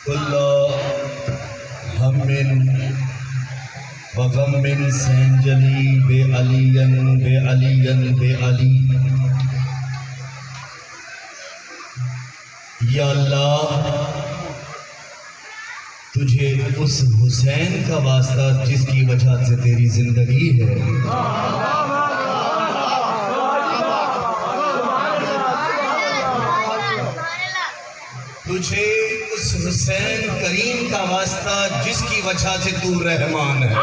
कुल्ला हम्मिन व गम्मिन संजली बे अलियन बे अलियन बे अली। या अल्लाह, तुझे उस हुसैन का वास्ता जिसकी वजह से तेरी जिंदगी है, तुझे उस हुसैन करीम का वास्ता जिसकी वजह से तू रहमान है।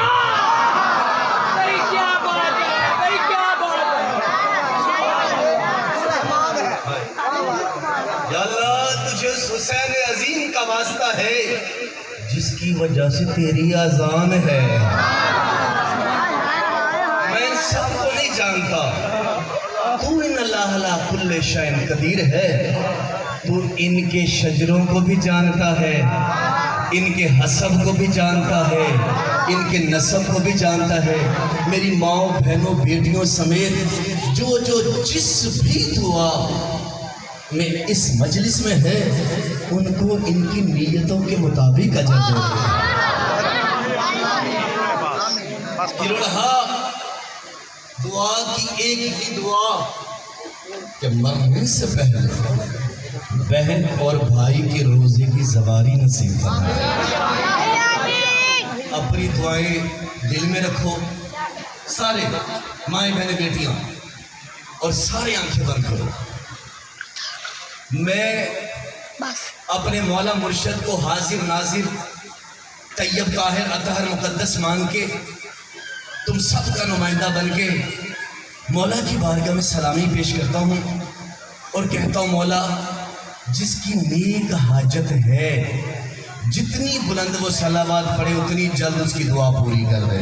या अल्लाह, तुझे उस हुसैन अजीम का वास्ता है जिसकी वजह से तेरी आजान है। मैं इन सबको नहीं जानता, तू इन अल्लाह ला कुल्ले शैइन कदीर है। तू इनके शजरों को भी जानता है, इनके हसब को भी जानता है, इनके नसब को भी जानता है। मेरी माओ बहनों बेटियों समेत जो जो जिस भी दुआ में इस मजलिस में है, उनको इनकी नीयतों के मुताबिक अजर दे। दुआ की एक ही दुआ कि मरने से पहले बहन और भाई के रोजे की ज़वारी नसीब फरमाए। अपनी दुआएं दिल में रखो, सारे माएँ बहनें बेटियां, और सारी आंखें बंद करो। मैं अपने मौला मुर्शद को हाजिर नाजिर तैयब ताहिर अतहर मुकद्दस मान के तुम सब का नुमाइंदा बन के मौला की बारगाह में सलामी पेश करता हूँ और कहता हूँ, मौला जिसकी नेक हाजत है, जितनी बुलंद वो सलावात पड़े उतनी जल्द उसकी दुआ पूरी कर दे।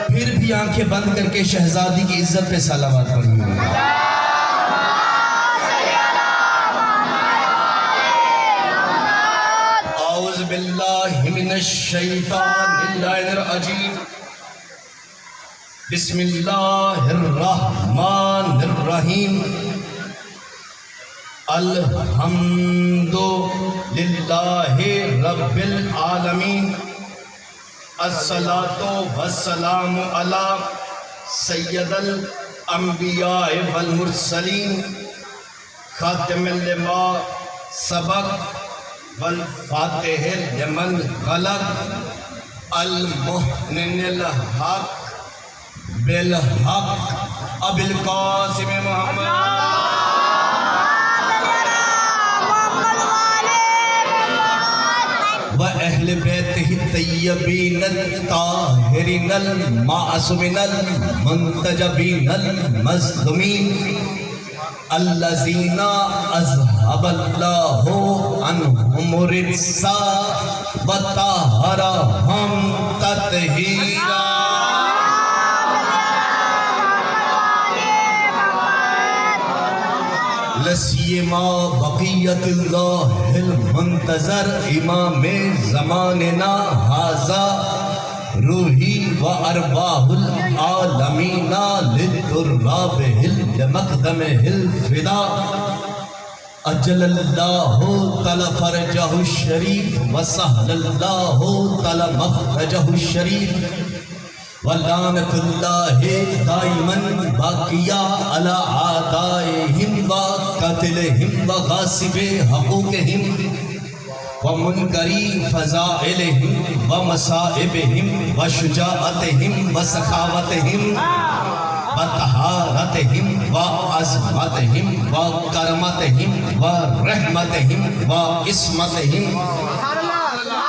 फिर भी आंखें बंद करके शहजादी की इज्जत पे सलावात पढ़िए। औज़ु बिल्लाहि मिनश शैतानिर रजीम। बिस्मिल्लाहिर रहमानिर रहीम। अल्हम्दु लिल्लाहि रब्बिल आलमीन। अस्सलातु वस्सलामु अला सय्यदल अंबिया वल मुरसलीन खातिमिल लिमा सबक वल फातिहिल लिमन गलक अल मुहनिनिल हक बिल हक अबिल कासिम मोहम्मद व अहले बैतिही तय्यबीन ताहिरीन मासूमीन मुंतजबीन मज़लूमीन अल्लज़ीना अज़हबल्लाहु अन्हुम रिज्सा व तहरहुम तत्हीरा। लसीमा बक़ियतुल्लाहिल मुंतज़र इमामे ज़मानिना हाज़ा रूही व अरवाहुल आलमीना लितुर्राबिहिल मक़दमिहिल फ़िदा अजलल्लाहु तला फ़रजहु शरीफ व सहलल्लाहु तला मख़रजहु शरीफ वलानतुल्लाहि दाइमन बाकिया अला आदाइहिम व कत्लिहिम व गासिबे हक़ूक़िहिम व मुनकरी फ़ज़ाइलिहिम व मसाइबिहिम व शुजाअतिहिम व सखावतिहिम व तहारतिहिम व अज़मतिहिम व करमतिहिम व रहमतिहिम व इस्मतिहिम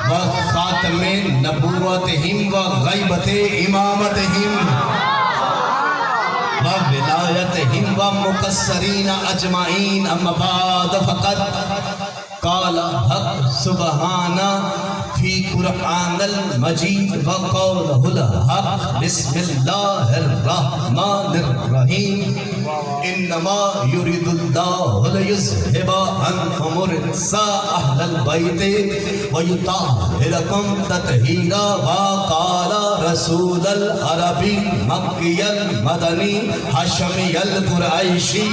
व खातमे नबुव्वतिहिम व गैबते इमामतिहिम व विलायतिहिम व मुकस्सरीन अजमाइन। अम्मा बाद फ़क़द क़ाल हक़ सुब्हाना फ़ी क़ुरआनिल मजीद व क़ौलुहुल हक़। बिस्मिल्लाहिर रहमानिर रहीम। इन्नमा युरिदुल्लाहु लियुज़हिबा अन्कुम रिज्सा अहलल बैति व युताहिरकुम तत्हीरा व क़ाला रसूलुल अरबी मक्कियल मदनी हाशमियल कुरैशी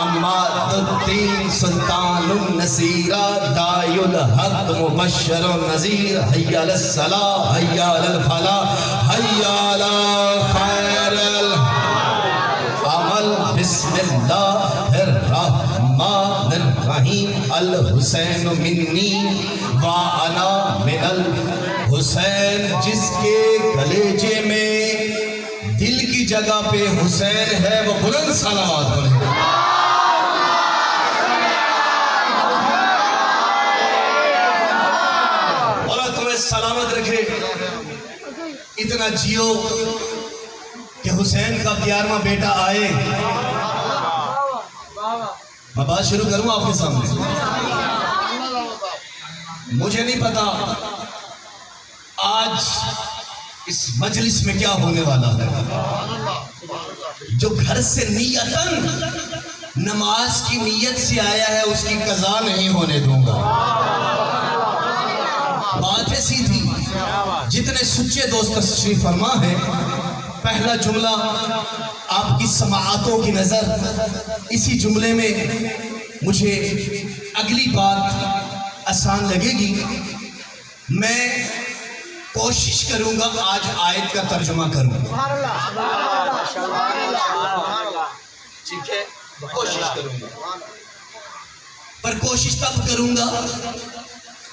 अम्मादुद्दीन सुल्तानुन नसीरा दायुल हक मुबश्शिरुन नज़ीर हय्या अलस्सलाह हय्या अलल फलाह हय्या अला खैरिल अमल बिस्मिल्लाहिर रहमानिर रहीम अल हुसैन मिन्नी व अना मिनल हुसैन। जिसके कलेजे में दिल की जगह पे हुसैन है वो बुलंद सलावत बोले। सलामत रखे, इतना जियो कि हुसैन का 11वां बेटा आए। मैं बात शुरू करूं आपके सामने। मुझे नहीं पता आज इस मजलिस में क्या होने वाला है। जो घर से नियतन नमाज की नीयत से आया है उसकी कज़ा नहीं होने दूंगा। बात है सीधी। जितने सुच्चे दोस्त तशरीफ फरमा है, पहला जुमला आपकी समाअतों की नजर इसी जुमले में मुझे अगली बात आसान लगेगी। मैं कोशिश करूंगा आज आयत का तर्जुमा करूं। ठीक है, कोशिश करूंगा, पर कोशिश तब करूंगा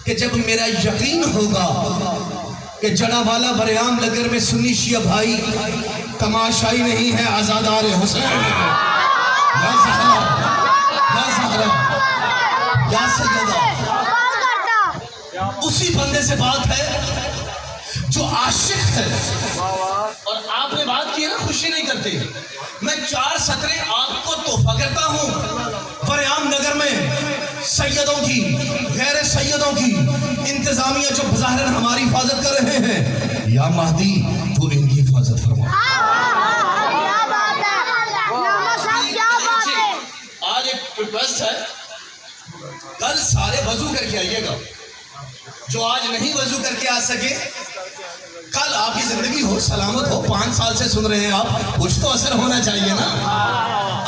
कि जब मेरा यकीन होगा कि जड़ावाला बरेआम नगर में सुन्नी शिया भाई तमाशाई नहीं है, आजादार हुसैन या ज़हरा या ज़हरा या सैयदा। उसी बंदे से बात है जो आशिक है। और आपने बात की है ना, खुशी नहीं करते। मैं 4 सतरें आपको तोहफा करता हूँ बरेआम नगर में सैयदों की, गैर सैयदों की इंतजामिया जो बज़ाहिर हमारी हिफाजत कर रहे हैं। या महदी तू इनकी हिफाजत फरमा। आज एक रिक्वेस्ट है, कल सारे वजू करके आइएगा। जो आज नहीं वजू करके आ सके, कल आपकी जिंदगी हो, सलामत हो। 5 साल से सुन रहे हैं आप, कुछ तो असर होना चाहिए ना।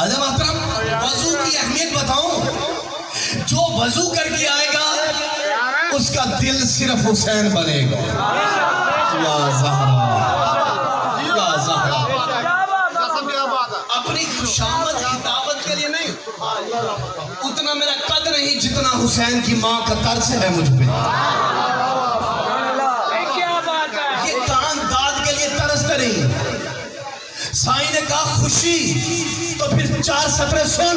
अज़म अकरम, वजू की अहमियत बताऊं। जो वजू करके आएगा उसका दिल सिर्फ हुसैन बनेगा। या ज़हरा या ज़हरा। अपनी खुशामद की दावत के लिए नहीं, उतना मेरा कद नहीं जितना हुसैन की माँ का तर्स है मुझ पे। ये कान दाद के लिए तरसते नहीं। साईं ने कहा खुशी, तो फिर 4 सतरें सुन,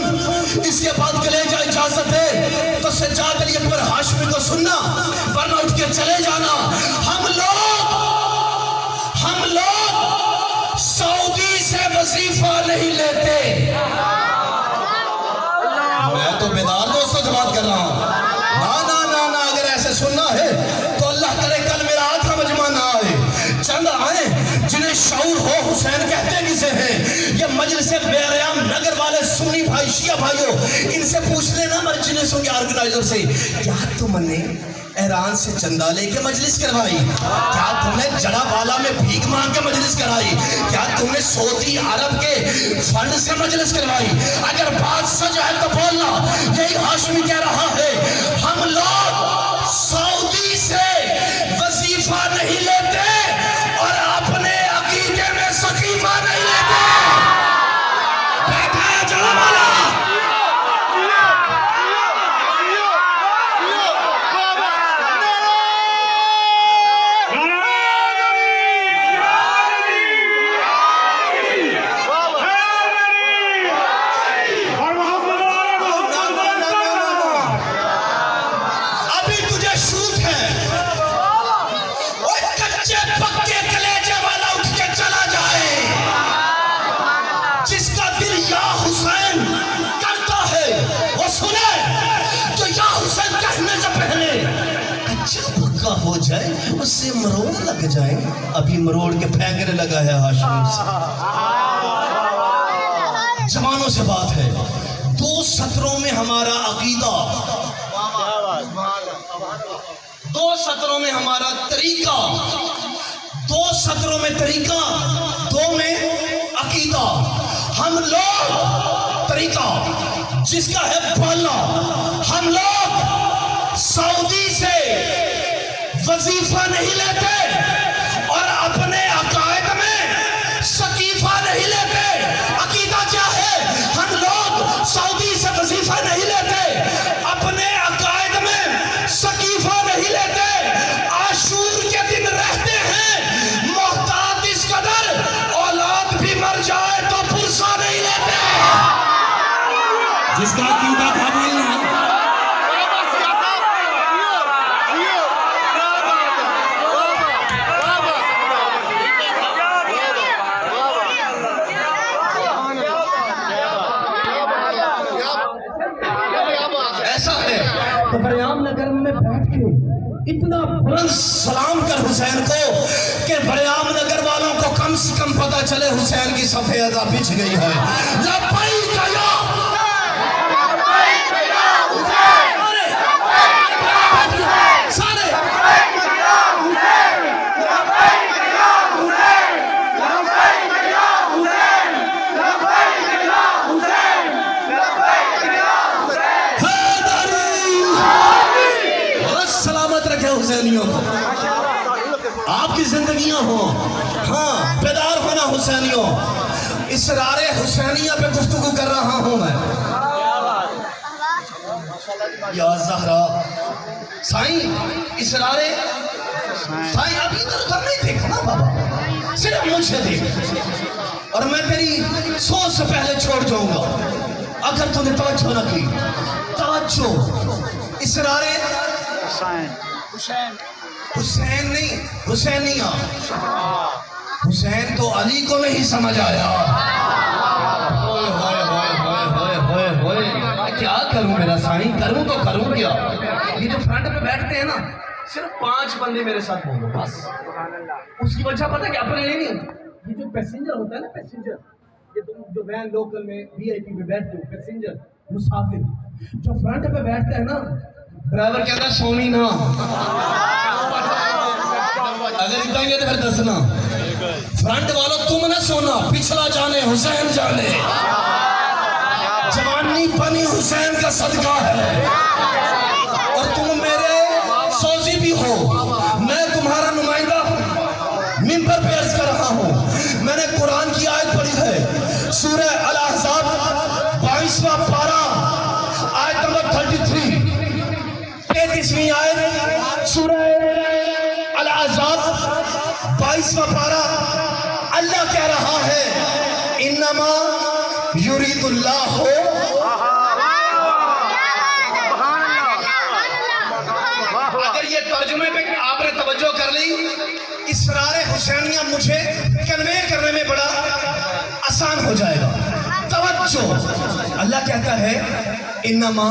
इसके बाद कलेजा इजाजत है तो सज्जाद अली अकबर हाशमी को सुनना, वरना उठ के चले जाना। हम लोग सऊदी से वजीफा नहीं लेते। मैं तो बेदार दोस्तों से बात कर रहा हूँ। ना ना ना ना, अगर ऐसे सुनना है तो अल्लाह करे कल मेरा आधा मजमा ना आए, चंद आए जिन्हें शऊर हो। हुसैन कहते किसे हैं? ये मजलिस बरेआम नगर वाले सुन्नी भाई, शिया भाइयों, इनसे पूछ लेना मजलिसों के ऑर्गेनाइजर से, क्या तुमने ईरान से चंदा लेके मजलिस करवाई? क्या तुमने जड़ावाला में भीख मांग के मजलिस कराई? क्या तुमने सऊदी अरब के फंड से मजलिस करवाई? अगर बात सच है तो बोलना। यही हाशमी कह रहा है, हम लोग सऊदी से वजीफा नहीं लेते और अपने अकीदे में सकीफा नहीं लेते। बैठा है जड़ावाला। हो जाए उससे मरोड़ लग जाए। अभी मरोड़ के फेंकने लगा है हाशमी से। कानों से बात है। 2 सत्रों में हमारा अकीदा, 2 सत्रों में हमारा तरीका, 2 सत्रों में तरीका, 2 में अकीदा। हम लोग तरीका जिसका है पढ़ना, हम लोग सऊदी से वजीफा नहीं लेते और अपने अकायद में सकीफा नहीं लेते। अकीदा क्या है? हम लोग सऊदी से वजीफा नहीं लेते, अपने अकायद में सकीफा नहीं लेते। आशूर के दिन रहते हैं मोहतात इस कदर, औलाद भी मर जाए तो पुरसा नहीं लेते। जिसका अकीदा था बोलना। ऐसा है तो बरयाम नगर में बैठ के इतना बुलंद सलाम कर हुसैन को कि बरयाम नगर वालों को कम से कम पता चले हुसैन की सफेदा बिछ गई है। लब्बैक या हुसैनियों को, आपकी जिंदगियां हो, हाँ बेदार होना हुसैनियों। इसरारे हुसैनिया पे गुफ्तगू कर रहा हूं मैं। या ज़हरा साईं, इसरारे साईं अभी इधर नहीं देखो ना बाबा, सिर्फ मुझे देख और मैं तेरी सोच से पहले छोड़ जाऊंगा अगर तूने तवज्जो न की। तवज्जो, इसरारे हुसैन नहीं, हुसैनिया। हुसैन तो अली को नहीं समझ आया। क्या करूं मेरा साईं, करूं तो करूं क्या? ये जो फ्रंट पे बैठते हैं ना, सिर्फ 5 बंदे मेरे साथ बोलो बस। उसकी वजह पता क्या? अपने लिए नहीं, ये जो पैसेंजर होता है ना, पैसेंजर, ये तुम जो वैन लोकल में VIP पे बैठते हो, पैसेंजर मुसाफिर, जो फ्रंट पे बैठते हैं ना, ड्राइवर कहता है सोनी ना, अगर इतना ही है तो फिर दसना। फ्रंट वालों तुम ना सोना, पिछला जाने हुसैन जाने। जवानी बनी हुसैन का सदका है और तुम मेरे सौजी भी हो, मैं तुम्हारा नुमाइंदा हूं। मिंबर पे अर्ज कर रहा हूं, मैंने कुरान की आयत पढ़ी है, सूरह अल अहज़ाब 22वां पारा, आयत नंबर 33, 33वीं आयत सूरह अल अहज़ाब 22वां पारा। अल्लाह कह रहा है इन्नमा युरीदुल्लाह, अगर ये तर्जुमे पे आपने तवज्जो कर ली, इसरारे हुसैनिया मुझे कन्वे करने में बड़ा आसान हो जाएगा। तवज्जो, अल्लाह कहता है इन्नमा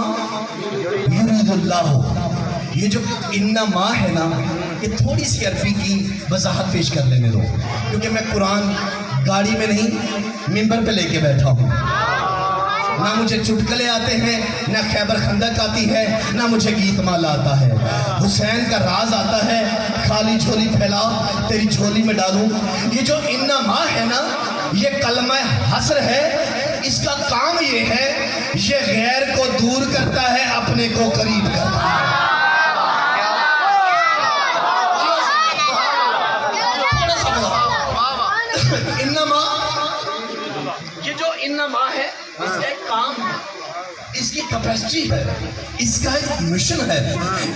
युरीदुल्लाह। ये जो इन्नमा है ना, ये थोड़ी सी अरबी की वजाहत पेश कर लेने दो, क्योंकि मैं कुरान गाड़ी में नहीं मिंबर पे लेके बैठा हूँ। ना मुझे चुटकुले आते हैं, ना खैबर खंदक आती है, ना मुझे गीत माला आता है। हुसैन का राज आता है, खाली झोली फैला तेरी झोली में डालूं। ये जो इन्नमा है ना, ये कलमा हसर है। इसका काम ये है, ये गैर को दूर करता है, अपने को करीब करता है। इन्नमा, ये जो इन्नमा है, इसका एक काम है, इसकी कैपेसिटी है, इसका एक मिशन है,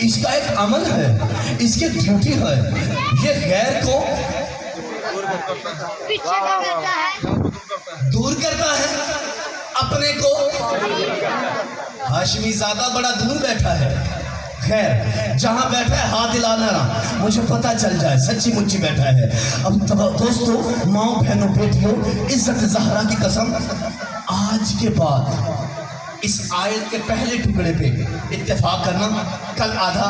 इसका एक अमल है, इसकी ड्यूटी है। ये गैर को दूर करता है, अपने को। हाशमी ज़ादा बड़ा दूर बैठा है, खैर जहां बैठा है हाथ हिलाना ना, मुझे पता चल जाए सच्ची मुच्ची बैठा है। अब दोस्तों, माओ बहनों बेटियों, इज्जत ज़हरा की कसम, आज के बाद इस आयत के पहले टुकड़े पे इत्तेफाक करना। कल आधा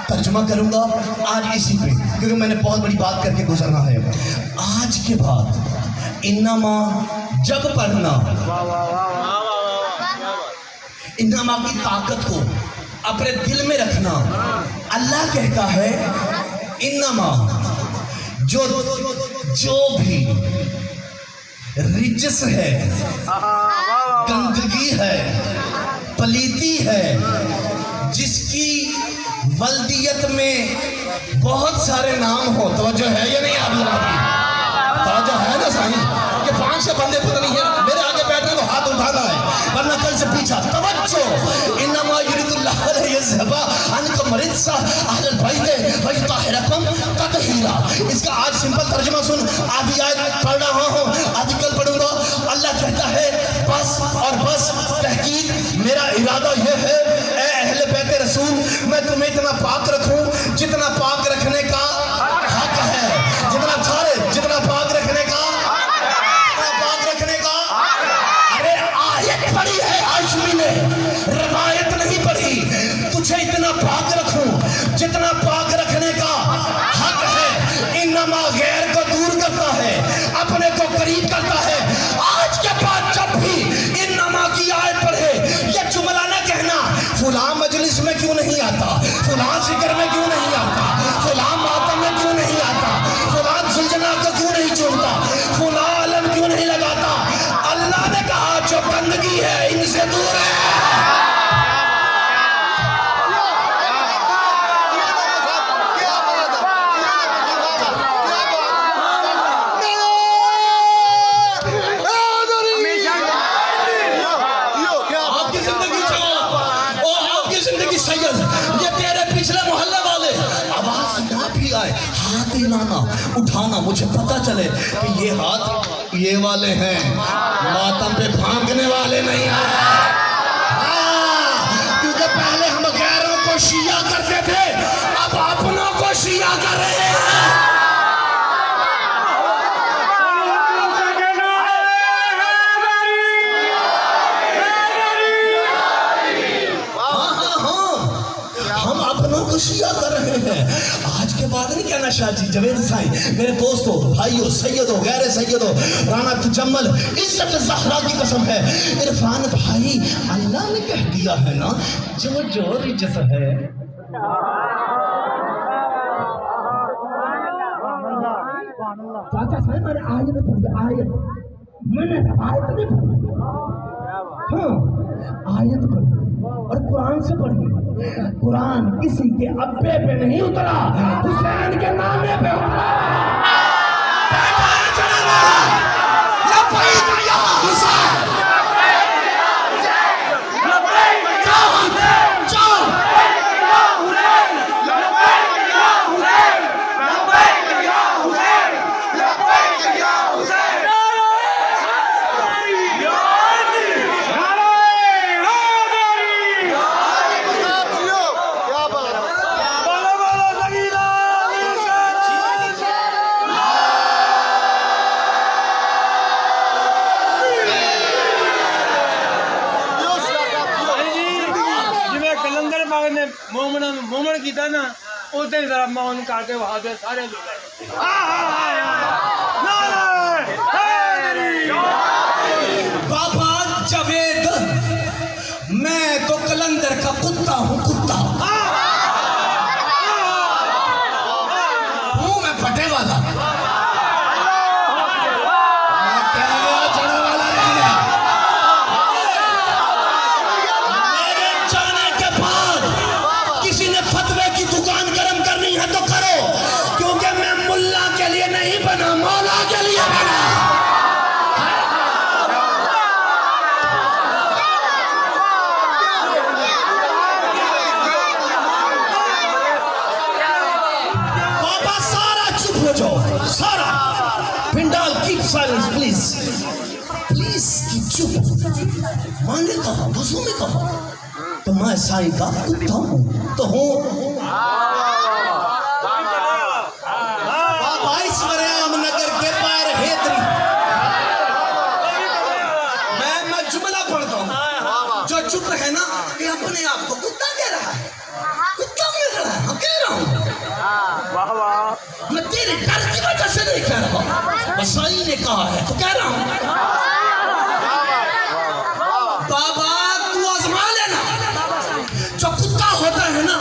तर्जुमा करूंगा, आज इसी पे, क्योंकि मैंने बहुत बड़ी बात करके गुजरना है। आज के बाद इन्नमा जब पढ़ना, इन्नमा की ताकत को अपने दिल में रखना। अल्लाह कहता है इन्नमा जो भी रिजस है, गंदगी है, पलीती है, जिसकी वल्दियत में बहुत सारे नाम हो। तवज्जो है या नहीं? आप लोगों की तवज्जो है ना साईं? ये 5-6 बंदे पता नहीं है, मेरे आगे बैठने तो हाथ उठाना है, वरना कल से पीछा। तवज्जो, इन्नमा युरिदुल्लाहु लियज़हबा अन्कुम रिज्सा अहलल बैत व युतहिरकुम तत्हीरा। इसका आज सिंपल तर्जुमा सुन। आधी आयत पढ़ रहा हूँ, आधी कल पढ़ूंगा। अल्लाह कहता है बस और बस, तहकीक मेरा इरादा यह है, ए अहले बैत रसूल, मैं तुम्हें इतना पाक रखूं जितना पाक रखने का हक है, जितना पाक रखने का, पाक रखने का। अरे आयत पढ़ी है आशमी ने, रवायत नहीं पढ़ी। तुझे इतना पाक रखूं जितना पाक रखने का हक है। इन्नमा गैर को दूर करता है, अपने को करीब करता है। आज के बाद जब भी इन्नमा की आयत पढ़े, यह जुमला न कहना फुला मजलिस में क्यों नहीं आता, फुला जिक्र में क्यों नहीं आता, फुला मातम में क्यों नहीं आता, फुला जुलजना को क्यों नहीं चुनता, फुला आलम क्यों नहीं लगाता। अल्लाह ने कहा जो गंदगी है इनसे दूर है। हाथ हिलाना, उठाना, मुझे पता चले कि ये हाथ ये वाले हैं, मातम पे भांगने वाले नहीं हैं। क्योंकि पहले हम गैरों को शिया करते थे, अब अपनों को शिया कर रहे हैं। हम अपनों को शिया कर रहे हैं। आज के बाद नहीं कहना शाह जी, जवेद साईं, मेरे दोस्तों, भाइयों, सैयदों, गैर सैयदों, राना तजम्मल, इज्जत ज़हरा की कसम है, इरफान भाई, अल्लाह ने कह दिया है ना, जो रिज्जत है। चाचा साहब मैंने आयत पढ़ी, मैंने आयत नहीं पढ़ी, हाँ आयत पढ़ी और कुरान से पढ़ी। कुरान किसी के अब्बे पे नहीं उतरा, हुसैन के नामे पे उतरा। मोमन किया ना उस दिन जरा मौन करके वहां से सारे लोग बाबा जावेद, मैं तो कलंदर का कुत्ता हूँ, कुत्ता हूँ मैं, फटे वाला मौला के लिए बना। बाबा सारा चुप हो जाओ, सारा पिंडाल keep silence please, please keep चुप। मैंने कहा, वजू में कहा, तो मैं साईं का कुत्ता हूँ तो हूँ। चुप है ना, ये अपने आप को कुत्ता कह रहा है, कुत्ता कह रहा है, मैं कह रहा हूँ, मैं तेरे डर की वजह से नहीं कह रहा हूँ। असाई ने कहा है तो कह रहा हूं बाबा तू आजमा लेना। जो कुत्ता होता है ना,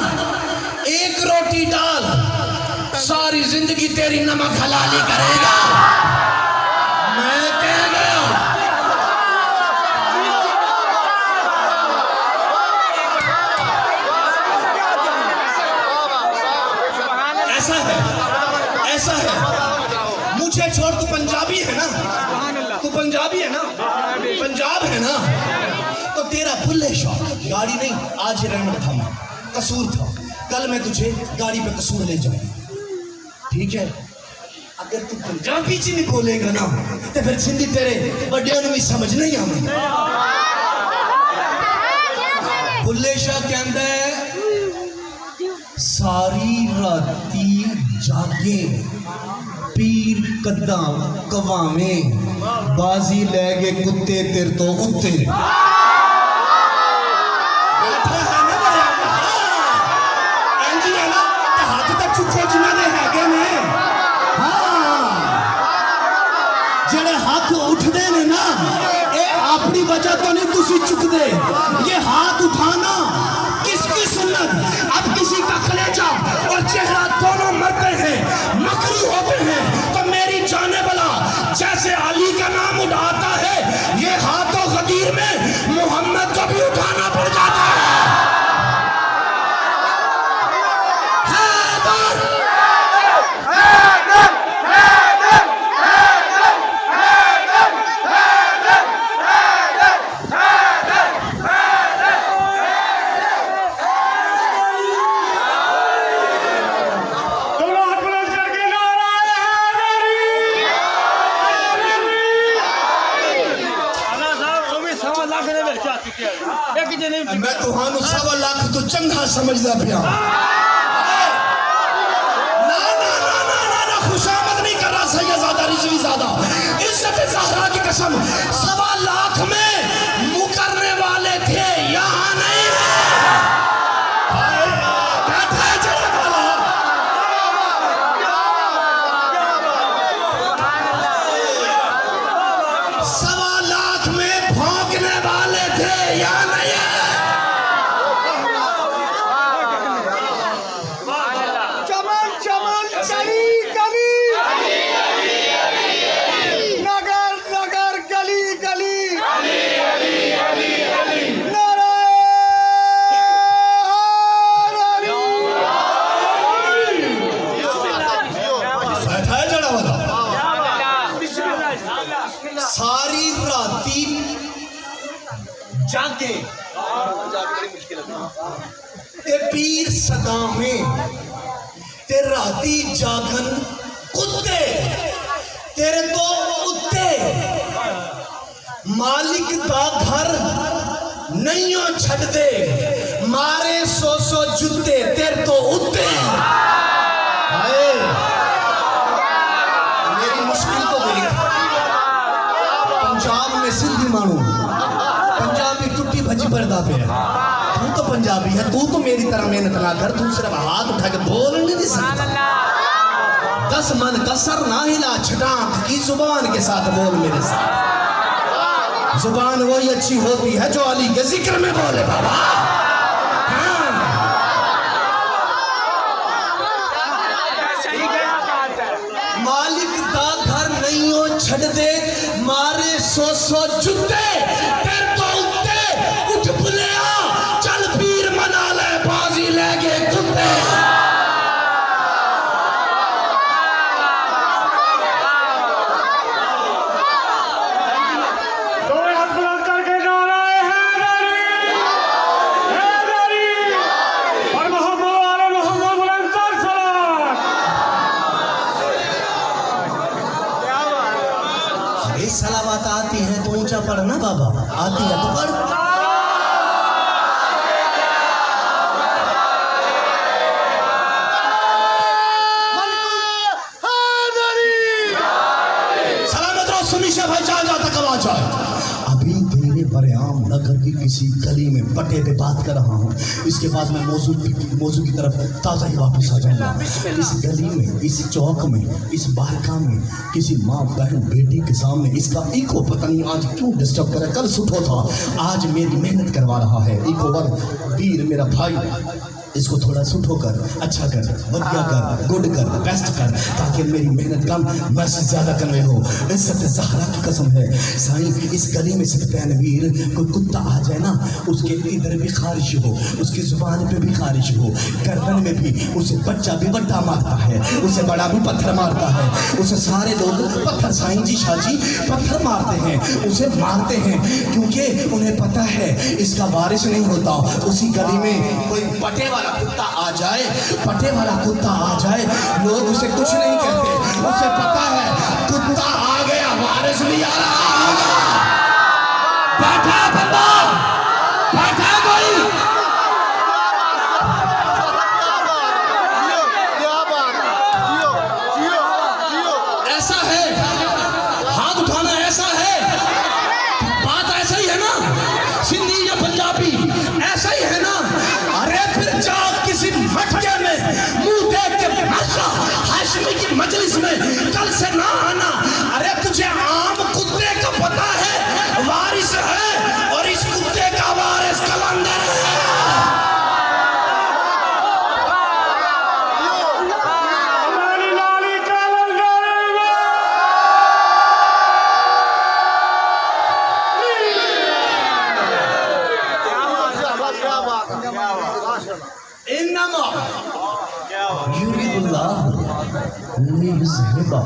एक रोटी डाल सारी जिंदगी तेरी नमक हलाली करेगा। मैं कह गया ऐसा है, ऐसा है। मुझे छोड़, तू पंजाबी है ना, तू पंजाबी है ना, पंजाब है ना, तो तेरा बुल्ले शॉट गाड़ी नहीं, आज रेमंड था मैं, कसूर था, कल मैं तुझे गाड़ी पे कसूर ले जाऊंगा, ठीक है। अगर तू पंजाबी च नहीं बोलेगा ना तो फिर सिंधी तेरे बड़े भी समझ नहीं आवेगी। बुल्ले शाह कहता है सारी राती जागे पीर कदा कवावे बाजी लै गए कुत्ते तेरे तो उत्ते। बैठा है ना बड़ा इंजी है ना, हाथ तक चुके जिन्होंने हैगे ने, हाँ जेड़े हाथ उठते ने ना, ये अपनी वजह तो नहीं तुसी चुकते। ये हाथ उठाना किसकी सुन्नत? अब किसी का कलेजा और चेहरा दोनों मरते हैं, मकरू होते हैं, तो मेरी जाने वाला जैसे अली का नाम उठाता है, ये हाथों गदीर में मोहम्मद को भी उठाना पड़ जाता है। मैं तुहानू 1.25 लाख तो चंगा समझदा पिया। ना ना ना ना ना ना खुशामद नहीं कर रहा सैयदजादा रिजवी ज़ादा, इज्जत ज़हरा की कसम 1.25 लाख में मुकरने वाले थे, यहाँ नहीं है। कहता है चला वाला 1.25 लाख में भौंकने वाले थे, यहाँ नहीं है। सारी राती जागे ते पीर सदामे ते राती जागन कुत्ते तेरे तो उत्ते, मालिक दा घर नहीं छड़ दे मारे 100 जुत्ते तेरे तो उत्ते। मेरी मुश्किल तो देख, पंजाब में सिंधी मानू पंजाबी टुट्टी भजी पड़ता पे, तू तो पंजाबी है, तू तो मेरी तरह मेहनत ना कर, तू सिर्फ हाथ उठा के बोल नहीं सकता। 10 मन का सर ना हिला, छटाक की जुबान के साथ बोल मेरे साथ। जुबान वही अच्छी होती है जो अली के जिक्र में बोले बाबा। मालिक दा घर नहीं हो छड़ दे मारे 100 जुत्ते तेरे तो उत्ते। उठ बुलिया चल पीर मना ले बाजी ले गए कुत्ते। सलावत आती है तो ऊंचा पढ़ना बाबा, आती है तो पढ़। सलामत रहो सुनिशा भाई, जहाँ जहाँ तक आवाज आए। अभी तेरे ये बरेआम नगर की किसी गली में पट्टे पे बात कर रहा हूँ। इसके बाद मैं मौजू की तरफ ताज़ा ही वापस आ जाऊँगा। इस गली में, इस चौक में, इस बारका में किसी माँ बहन बेटी के सामने इसका ईको पता नहीं आज क्यों डिस्टर्ब करे। कल सुठो था, आज मेरी मेहनत करवा रहा है। ईको वर वीर मेरा भाई, इसको थोड़ा सुठो कर, अच्छा कर, बढ़िया कर, गुड कर, बेस्ट कर, ताकि मेरी मेहनत कम मैसेज ज़्यादा करने हो। इज्जत ज़हरा की कसम है साईं, इस गली में से तैनवीर कोई कुत्ता आ जाए ना, उसके इधर भी खारिश हो, उसकी जुबान पे भी खारिश हो, गर्दन में भी, उसे बच्चा भी बट्टा मारता है, उसे बड़ा भी पत्थर मारता है, उसे सारे लोग पत्थर, साईं जी शाह जी पत्थर मारते हैं, उसे मारते हैं, क्योंकि उन्हें पता है इसका वारिस नहीं होता। उसी गली में कोई पटे वाला कुत्ता आ जाए, पटे वाला कुत्ता आ जाए, लोग उसे कुछ नहीं कहते, उसे पता है कुत्ता आ गया, वारिस भी आ रहा होगा। बैठा बंदा, बैठा कोई। ऐसा है, हाथ उठाना ऐसा है, बात ऐसा ही है ना, सिंधी या पंजाबी ऐसा ही है ना। अरे फिर जाओ किसी मटके में मुंह देख के भाषा हाशमी की मजलिस में कल से ना आना। अरे तुझे आम कुत्ते का पता है वारिस है, और इस कुत्ते का वारिस कलंदर है। इन्नमा युरिदुल्लाह लियुज़हिबा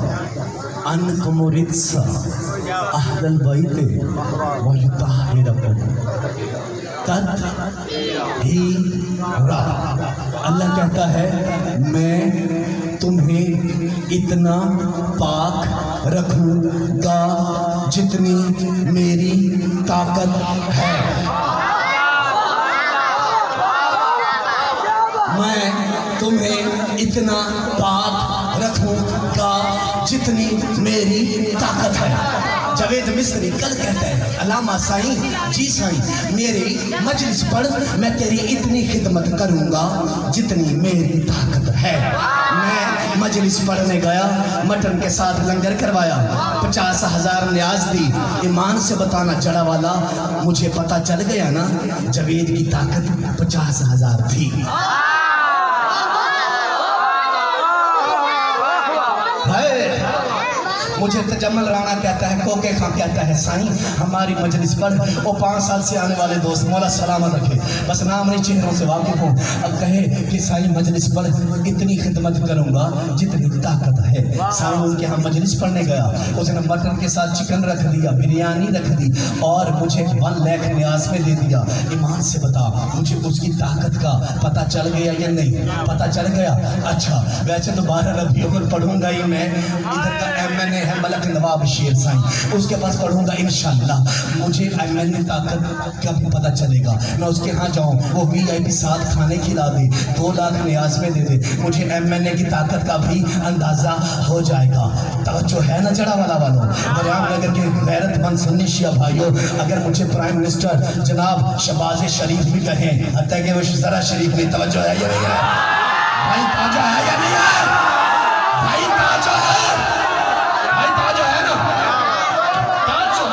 अन्कुम रिज्सा अहलल बैत व युतahhirakum तत्हीरा। अल्लाह कहता है मैं तुम्हें इतना पाक रखूंगा जितनी मेरी ताकत है। मैं तुम्हें इतना पाक रखूंगा जितनी मेरी ताकत है। जावेद मिस्री कल कहता है अलामा साईं जी साईं मेरी मजलिस पर मैं तेरी इतनी खिदमत करूंगा जितनी मेरी ताकत है। मैं मजलिस पढ़ने गया, मटन के साथ लंगर करवाया, 50,000 न्याज दी। ईमान से बताना जड़ा वाला, मुझे पता चल गया ना जावेद की ताकत 50,000 थी। मुझे तजम्मल राणा कहता है, कोके खां कहता है साईं हमारी मजलिस पर वो 5 साल से आने वाले दोस्त मौला सलामत रखे, बस नाम नहीं चेहरों से वाकिफ हो, अब कहे कि साईं मजलिस पर इतनी खिदमत करूंगा जितनी ताकत है। साईं उनके यहाँ मजलिस पढ़ने गया, उसने मटन के साथ चिकन रख दिया, बिरयानी रख दी और मुझे 1 लाख न्याज में दे दिया। ईमान से बता मुझे उसकी ताकत का पता चल गया या नहीं? पता चल गया। अच्छा वैसे तो 12 रबीउल अव्वल पढ़ूंगा ही मैं, इधर का MNA है मलक नवाब शेर साईं, उसके पास पढ़ूंगा इंशाल्लाह। मुझे MNA ताकत का भी पता चलेगा, मैं उसके यहाँ जाऊँ, वो VIP साथ खाने खिला दे, 2 लाख न्याज में दे दे, मुझे MNA की ताकत का भी अंदाजा हो जाएगा। तवज्जो है ना जड़ा वाला वालों, बरियाम नगर के गैरतमंद सुन्नी शिया भाइयों, अगर मुझे प्राइम मिनिस्टर जनाब शहबाज शरीफ भी कहें, हत्या कि वो ज़रा शरीफ नहीं, तवज्जो है या नहीं है भाई? ताजा है या नहीं है भाई? ताजा है भाई, ताजा है ना ताजा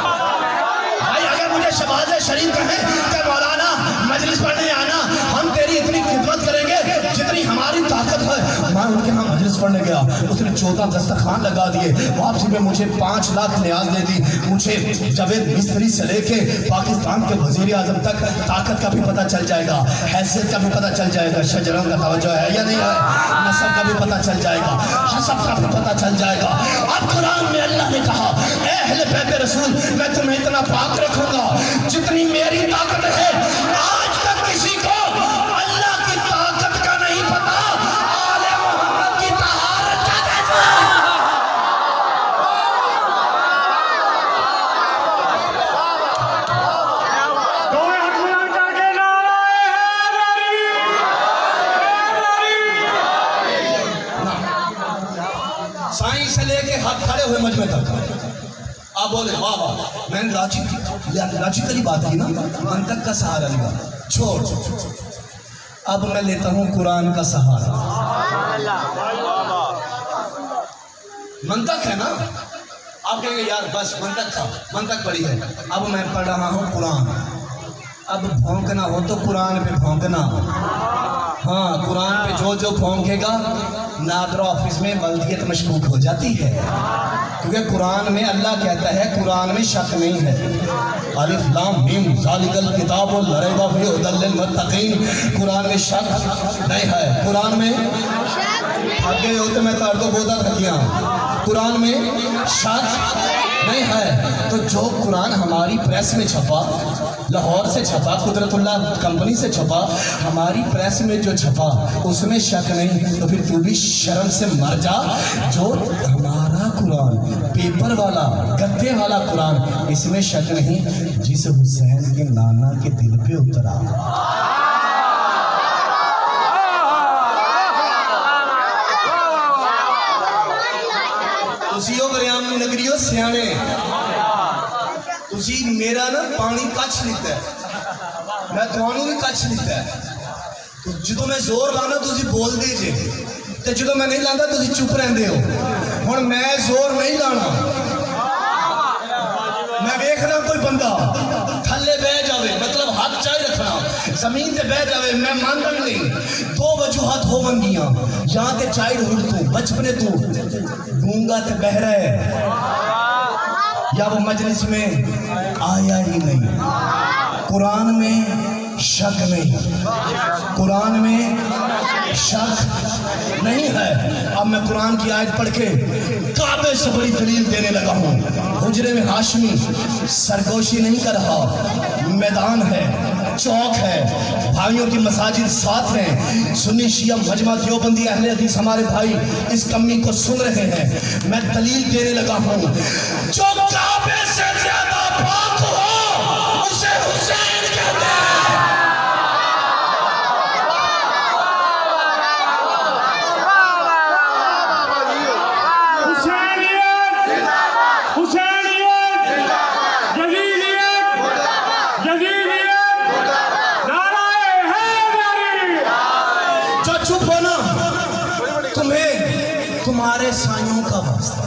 भाई। अगर मुझे शहबाज शरीफ कहें कि मौलाना मजलिस पढ़ने आना, हम तेरी इतनी खिदमत करेंगे जितनी हमारी ताकत है। मैं उनके यहाँ मजलिस पढ़ने गया, उसने 14 दस्तरखान लगा दिए, वापसी में मुझे 5 लाख न्याज दे दी। मुझे जावेद मिस्त्री से लेके पाकिस्तान के वजीर आजम तक ताकत का भी पता चल जाएगा, हैसियत का भी पता चल जाएगा, शजरों का तवज्जो है या नहीं है, नस्ल का भी पता चल जाएगा, हसब का भी पता चल जाएगा। अब कुरान में अल्लाह ने कहा ए अहले बैत रसूल मैं तुम्हें इतना पाक रखूंगा जितनी मेरी ताकत है। आज तक किसी को अल्लाह की ताकत का नहीं पता, आले मोहम्मद की तहारत का कैसा? साईं से लेके हाथ खड़े हुए मजमे तक आप बोले वाह वाह, मैंने लॉजिकली बात की ना, मंतक का सहारा लिया। छोड़, अब मैं लेता हूँ कुरान का सहारा। मंतक है ना, आप कहेंगे यार बस मंतक था, मंतक पढ़ी है। अब मैं पढ़ रहा हूँ कुरान। अब भौंकना हो तो कुरान पे भौंकना। हाँ, कुरान पे जो जो भौंकेगा नादरा ऑफिस में बल्दियत मशकूक हो जाती है, क्योंकि कुरान में अल्लाह कहता है, कुरान में शक नहीं है। अलिफ लाम मीम ज़ालिकल किताबु ला रैबा फीहि हुदल लिल मुत्तकीन, कुरान में शक नहीं है। कुरान में थक गए हो तो मैं तार दो बोधा थक गया, कुरान में शक नहीं है। तो जो कुरान हमारी प्रेस में छपा, लाहौर से छपा, कुदरतुल्लाह कंपनी से छपा, हमारी प्रेस में जो छपा उसमें शक नहीं, तो फिर तू भी शर्म से मर जा। जो हमारा कुरान पेपर वाला गद्दे वाला कुरान, इसमें शक नहीं, जिस हुसैन के नाना के दिल पे उतरा। तुसियो बरियाम नगरियो सियाने, तुसी मेरा ना पानी कच लिता है, मैं तुहानू भी कच लिता है। तो जो मैं जोर लाना तुसी बोलदे जे, ते जो मैं नहीं लाता तुसी चुप रहंदे हो। हुण मैं जोर नहीं लाना, मैं देखना कोई बंदा थल्ले बह जावे, मतलब हाथ चाहे रखना, जमीन ते बह जावे, मैं मानता नहीं। दो वजूहत होवंगियां, या ते चाइल्डहुड तू, बचपने तू गूंगा ते बहरा है, या वो मजलिस में आया ही नहीं। कुरान में शक नहीं, कुरान में शक नहीं है। अब मैं कुरान की आयत पढ़ के काबे से बड़ी दलील देने लगा हूँ। हुजरे में हाशमी सरगोशी नहीं कर रहा, मैदान है, चौक है, भाइयों की मसाजिद साथ हैं, सुन्नी शिया मजमा देवबंदी अहले हदीस हमारे भाई इस कमी को सुन रहे हैं। मैं दलील देने लगा हूँ, जो काबे से ज्यादा पाक हो उसे हुसैन कहते हैं। चुप हो ना, तुम्हें तुम्हारे साइयों का वास्ता,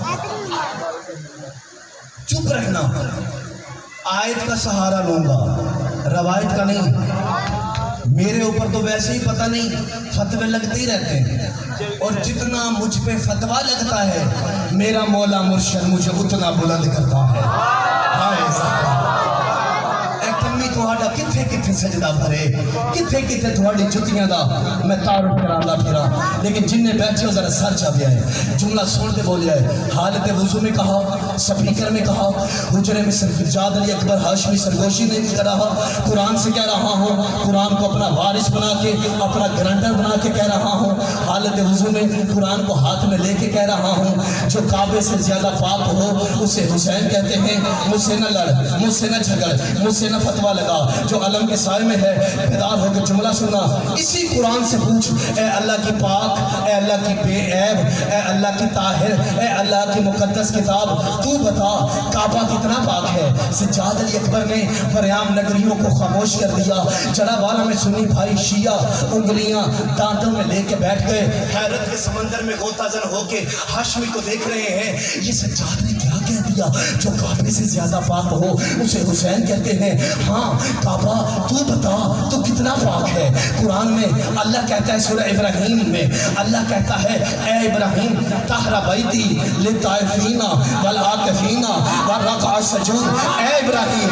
चुप रहना। आयत का सहारा लूंगा, रवायत का नहीं। मेरे ऊपर तो वैसे ही पता नहीं फतवे लगते ही रहते हैं, और जितना मुझ पे फतवा लगता है मेरा मौला मुर्शिद मुझे उतना बुलंद करता है। हाय साहब, तुहाडा किथे किथे सजदा भरे, किथे किथे तुहाडी जुतियां दा मैं तारुफ करांदा फिरा, लेकिन जिन्ने बैठे हो जरा सर चाबिया है। जुमला सुनते बोलिया है, हालत वुजू में कहा, स्पीकर में कहा, हुजरे में सफिजाद अली अकबर हाशमी सरगोशी ने भी कहा, कुरान से कह रहा हूँ, कुरान को अपना वारिस बना के, अपना ग्रंटर बना के कह रहा हूँ, हालत वुजू में कुरान को हाथ में लेके कह रहा हूँ। जो काबे से ज्यादा पाक हो उसे हुसैन कहते हैं। मुझसे न लड़, मुझसे न झगड़, मुझसे न फतवा लगा, जो अलम के साय में है बेदार होकर जुमला सुना। इसी कुरान से पूछ, ए अल्लाह की पाक, ए अल्लाह की बेऐब, ए अल्लाह की ताहिर, ए अल्लाह की मुकद्दस किताब, तू बता काबा कितना पाक है। सज्जाद अली अकबर ने फरियाम नगरियों को खामोश कर दिया। जलावाला में सुन्नी भाई शिया उंगलियां दांतों में लेके बैठ गए, हैरत के समंदर में गोताजन होके हाशमी को देख रहे हैं। ये सज्जाद ने क्या कह दिया, जो काबे से ज्यादा पाक हो उसे हुसैन कहते हैं। हाँ काबा, तू बता तू कितना पाक है। कुरान में अल्लाह कहता है, सूरह इब्राहिम में अल्लाह कहता है, ए इब्राहिम तहरा बैती लिताइफीना वल आकिफीना व रकअ सजूद। ए इब्राहिम,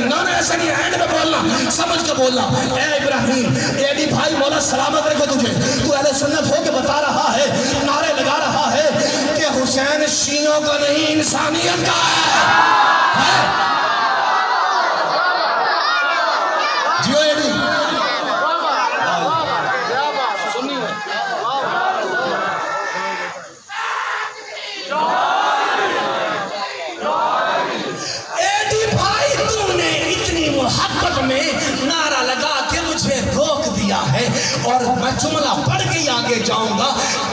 ना ऐसा नहीं, एंड में बोलना, समझ के बोलना। ए इब्राहिम, एडी भाई मौला सलामत रखे तुझे, तू अहले सुन्नत हो के बता रहा है, नारे लगा रहा है कि हुसैन शियों का नहीं इंसानियत का है। और मैं जुमला पढ़ के ही आगे जाऊंगा।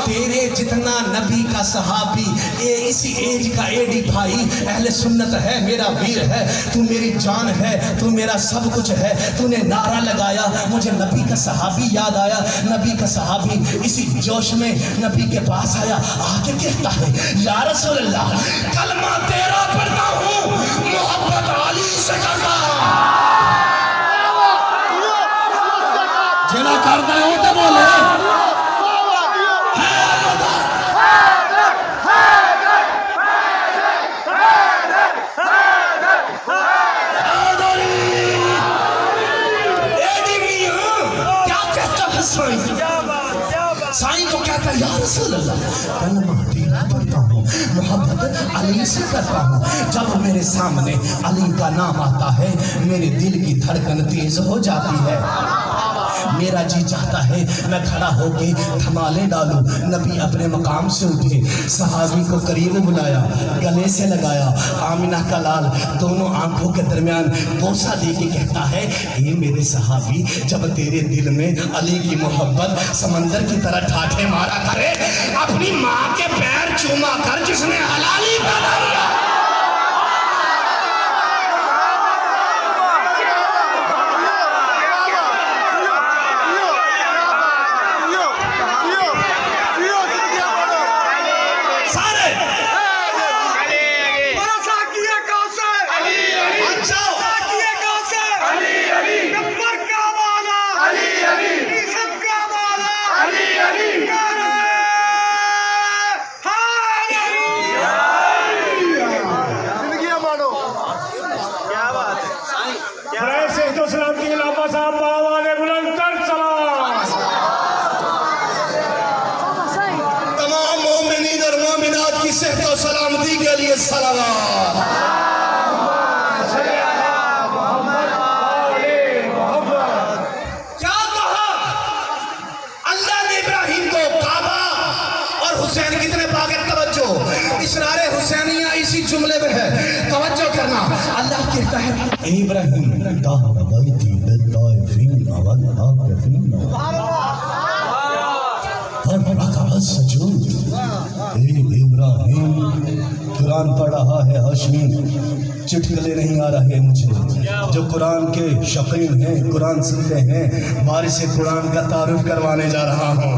तेरे जितना नबी का सहाबी इसी एज का एडी भाई अहले सुन्नत है, मेरा वीर है, तू मेरी जान है, तू मेरा सब कुछ है। तूने नारा लगाया, मुझे नबी का सहाबी याद आया। नबी का सहाबी इसी जोश में नबी के पास आया, आके कहता है या रसूल अल्लाह कलमा तेरा पढ़ता हूँ, मोहब्बत अली से करता जेना करता है तो बोले साईं को कहता है या रसूल अल्लाह कलमा तेरा पढ़ता हूँ, मोहब्बत अली से करता हूँ। जब मेरे सामने अली का नाम आता है मेरे दिल की धड़कन तेज हो जाती है। मेरा जी चाहता है मैं खड़ा होके धमाले डालूं। नबी अपने मकाम से उठे, सहाबी को करीब बुलाया, गले से लगाया, आमिना का लाल दोनों आंखों के दरमियान बोसा दे के कहता है ये मेरे सहाबी, जब तेरे दिल में अली की मोहब्बत समंदर की तरह ठाठे मारा करे, अपनी माँ के पैर चूमा कर जिसने हलाली पैदा किया। सलामती के लिए सलावत। क्या कहा अल्लाह ने इब्राहिम को? काबा और हुसैन कितने पाके तवज्जो, इसरारे हुसैनिया इसी जुमले में है, तवज्जो करना। अल्लाह कहता है इब्राहिम कुरान पढ़ रहा है हाशमी, चुटकुले नहीं आ रहे मुझे। जो कुरान के शौकीन हैं, कुरान सुनते हैं, बारिश से कुरान का तारुफ करवाने जा रहा हूँ।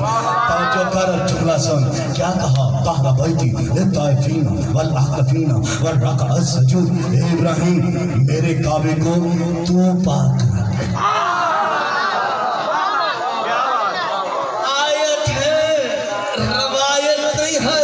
तवज्जो कर, चुगला सुन। क्या कहा? कहरा बैठी लिताइफीना वल आकफीना वल रकअ सजूद। इब्राहिम मेरे काबे को तू पाक रख। आयत है, रवायत नहीं है।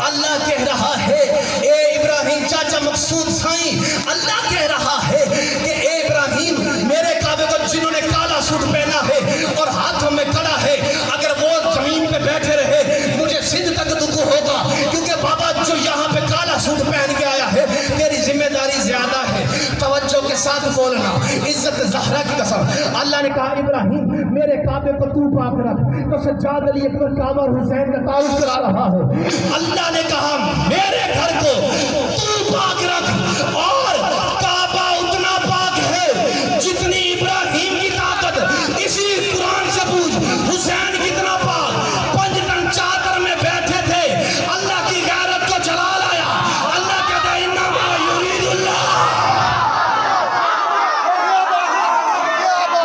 अल्लाह कह रहा है ए इब्राहिम, चाचा मकसूद साईं, अल्लाह कह रहा है कि ए इब्राहिम मेरे काबे को जिन्होंने काला सूट पहना है और हाथों में कड़ा है, अगर वो जमीन पे बैठे रहे मुझे सिद्ध तक दुख होगा, क्योंकि बाबा जो यहाँ पे काला सूट पहन के आया है तेरी जिम्मेदारी ज्यादा है। तवज्जो के साथ बोलना, इज्जत ज़हरा की कसम। अल्लाह ने कहा इब्राहिम मेरे काबे को तू पाक रख, तो सज्जाद अली अकबर काबा और हुसैन का तारुफ करा रहा है। अल्लाह ने कहा मेरे घर को तू पाक रख, और काबा उतना पाक है जितनी इब्राहिम की ताकत। इसी कुरान से पूछ हुसैन कितना पाक, 5 टन चादर में बैठे थे, अल्लाह की गैरत को जला लाया। अल्लाह कहता है इन्नमा युरीदुल्लाह,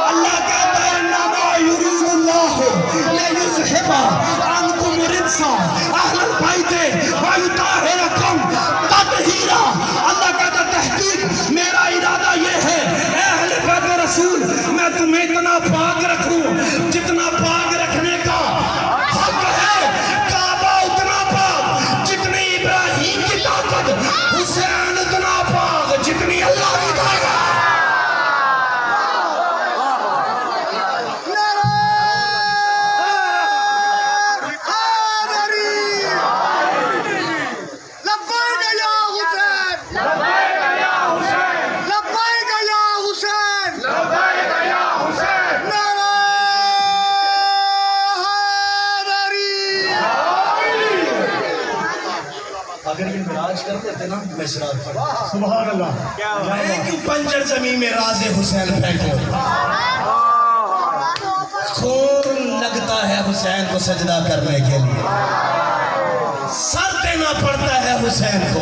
अल्लाह कहता है इन्नमा युरीदुल्लाह लियुज़हिबा अन्कुम रिज्सा अहलल बैते व युताहिरकुम तत्हीरा। अल्लाह कहता तहकीक मेरा इरादा ये है अहले बैत रसूल, मैं तुम्हें इतना पाक रखूं जितना पाक रखने का हक है। काबा उतना पाक जितनी इब्राहिम की ताकत, हुसैन उतना पाक जितनी अल्लाह की ताकत। अगर ये मिराज कर देते ना मैं शराब पढ़ा। सुभान अल्लाह। क्यों पंजर जमीन में राज़े हुसैन फेंको, खून पड़ता है हुसैन को सजदा करने के लिए, सर देना पड़ता है हुसैन को।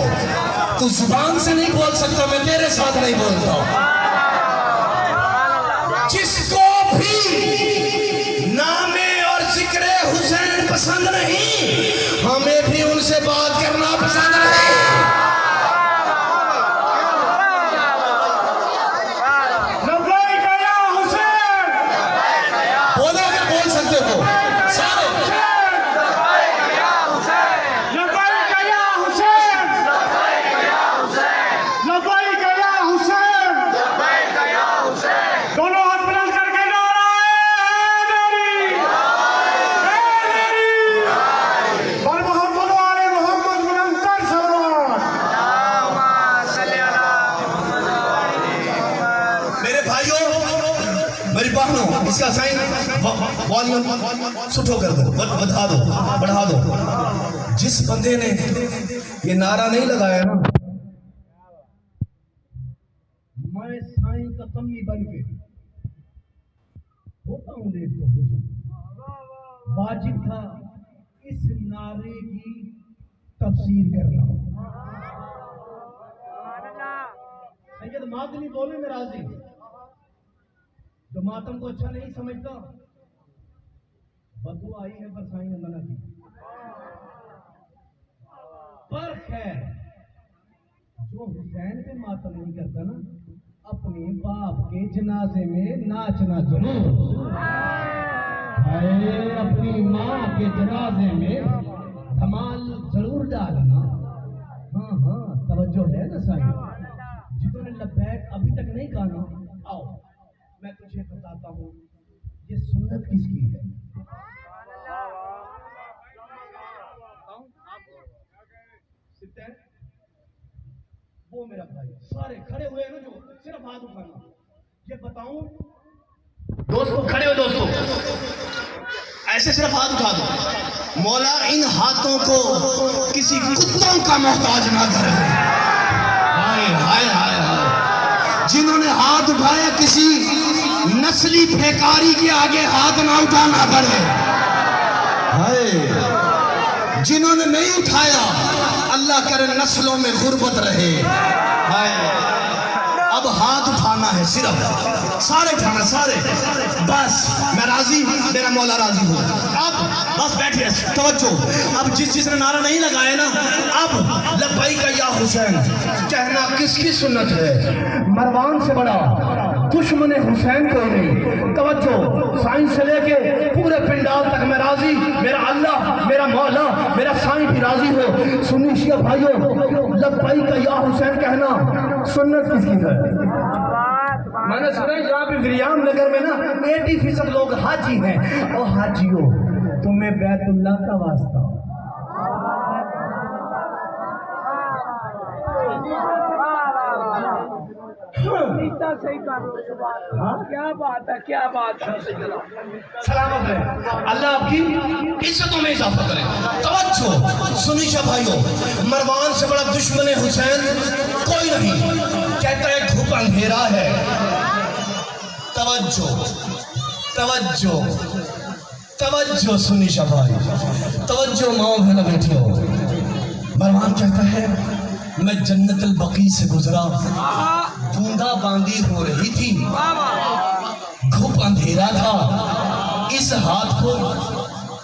तू जुबान से नहीं बोल सकता, मैं तेरे साथ नहीं बोलता हूं। जिसको भी नामे और जिक्र हुसैन पसंद नहीं, हमें भी उनसे बात करना पसंद नहीं। बोलो अगर बोल सकते हो सारे। दोनों हाथ बुलंद करके मोहम्मद वाले मोहम्मद बुलंद कर मेरे भाइयों, मेरी बहनों, इसका साइन वॉल्यूम सुठो कर दो, बढ़ा दो। जिस बंदे ने ये नारा नहीं लगाया ना, मैं साईं का कमी बन के होता हूं देख तो वाजिब था इस नारे की तफसीर करना। सैयद मादनी बोले में राजी, जो मातम को अच्छा नहीं समझता, बदू आई है पर साईं ने मना की। पर खैर, जो हुसैन पे मातम नहीं करता ना, अपने बाप के जनाजे में नाचना जरूर, अपनी माँ के जनाजे में धमाल जरूर डालना। हाँ, तवज्जो है ना साईं। जिन्होंने लब्बैक अभी तक नहीं कहा ना, आओ मैं तुझे बताता हूँ ये सुन्नत किसकी है। वो मेरा भाई, सारे खड़े हुए ना, जो सिर्फ हाथ उठाना। ये बताऊं दोस्तों, खड़े हो दोस्तों, ऐसे सिर्फ हाथ उठा दो। मौला इन हाथों को किसी कुत्तों का मोहताज ना करे। हाय हाय हाय हाय। जिन्होंने हाथ उठाया, किसी नस्ली फेकारी के आगे हाथ ना उठाना पड़े। हाय, जिन्होंने नहीं उठाया, अल्लाह करे नस्लों में गुर्बत रहे। हाय, अब हाथ उठाना है सिर्फ, सारे उठाना, सारे। बस मैं राजी, मेरा मौला राजी हूँ। अब बस बैठिए, तवज्जो। अब जिसने नारा नहीं लगाया ना, अब लब्बैक या हुसैन कहना किसकी सुन्नत है? मरवान से बड़ा दुश्मन हुसैन कोई नहीं। तवज्जो, साईं से लेके पूरे पिंडाल तक मैं राजी, मेरा अल्लाह, मेरा मौला, मेरा साईं भी राजी हो। सुन्नी शिया भाइयों, लब्बैक या हुसैन कहना सुन्नत किसकी है? मैंने सुना यहाँ पे विलियम नगर में ना 80% लोग हाजी हैं। और हाजियों, तुम्हें बैतुल्लाह का वास्ता, सही करो। क्या बात है, क्या बात है। सलामत है, अल्लाह आपकी इज्जतों में इजाफा करे। तवज्जो सुनीशा भाइयों, मरवान से बड़ा दुश्मन हुसैन कोई नहीं। कहता है धूप अंधेरा है। तवज्जो तवज्जो तवज्जो सुनीशा भाई, तवज्जो माओ बहना बेटियों। मरवान कहता है मैं जन्नतुल बकी से गुजरा, बूंदा बांदी हो रही थी, घुप अंधेरा था, इस हाथ को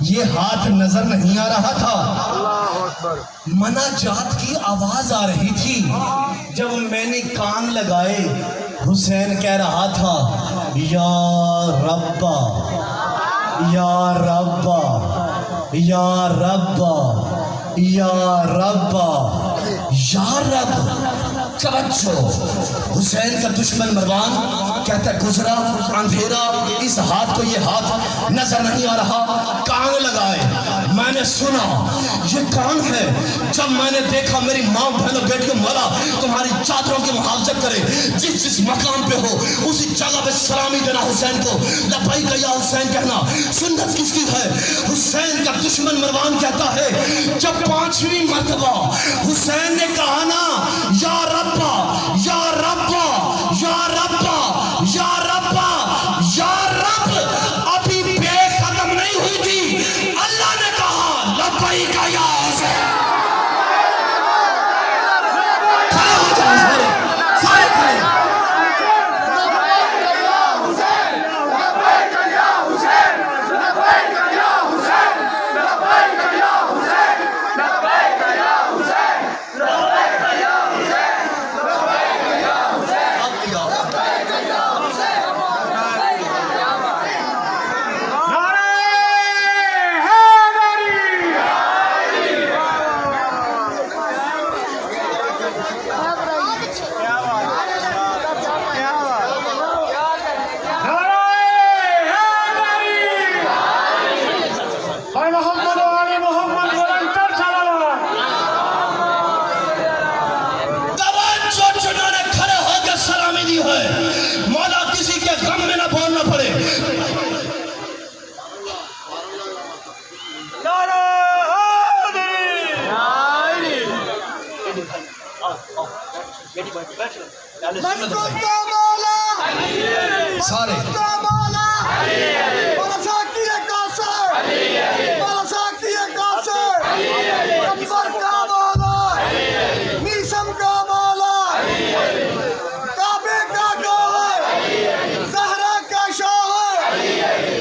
ये हाथ नजर नहीं आ रहा था, मनाजात की आवाज आ रही थी। जब मैंने कान लगाए, हुसैन कह रहा था या रब्बा या रब्बा या रब्बा या रब्बा या रब। तवज्जो, हुसैन का दुश्मन मरवान कहता गुजरा अंधेरा, इस हाथ को ये हाथ नजर नहीं आ रहा, कान लगाए, मैंने सुना ये कौन है। जब मैंने देखा, मेरी माँ बहनों बेटियों, मौला तुम्हारी चादरों की मुहाफजत करे, जिस जिस मकाम पे हो उसी जगह पे सलामी देना हुसैन को। लब्बैक या हुसैन कहना सुन्नत किसकी है? हुसैन का दुश्मन मरवान कहता है जब 5वीं मर्तबा हुसैन ने कहा ना या रब्बा या रब्बा या रब्बा या रब्बा या रब, अभी बेखत्म नहीं हुई मन को तो मौला सारे मौला मौला साकी कासर मौला साकी कासर अंबर का मौला मीसम का मौला काबे का गौहर ज़हरा का शौहर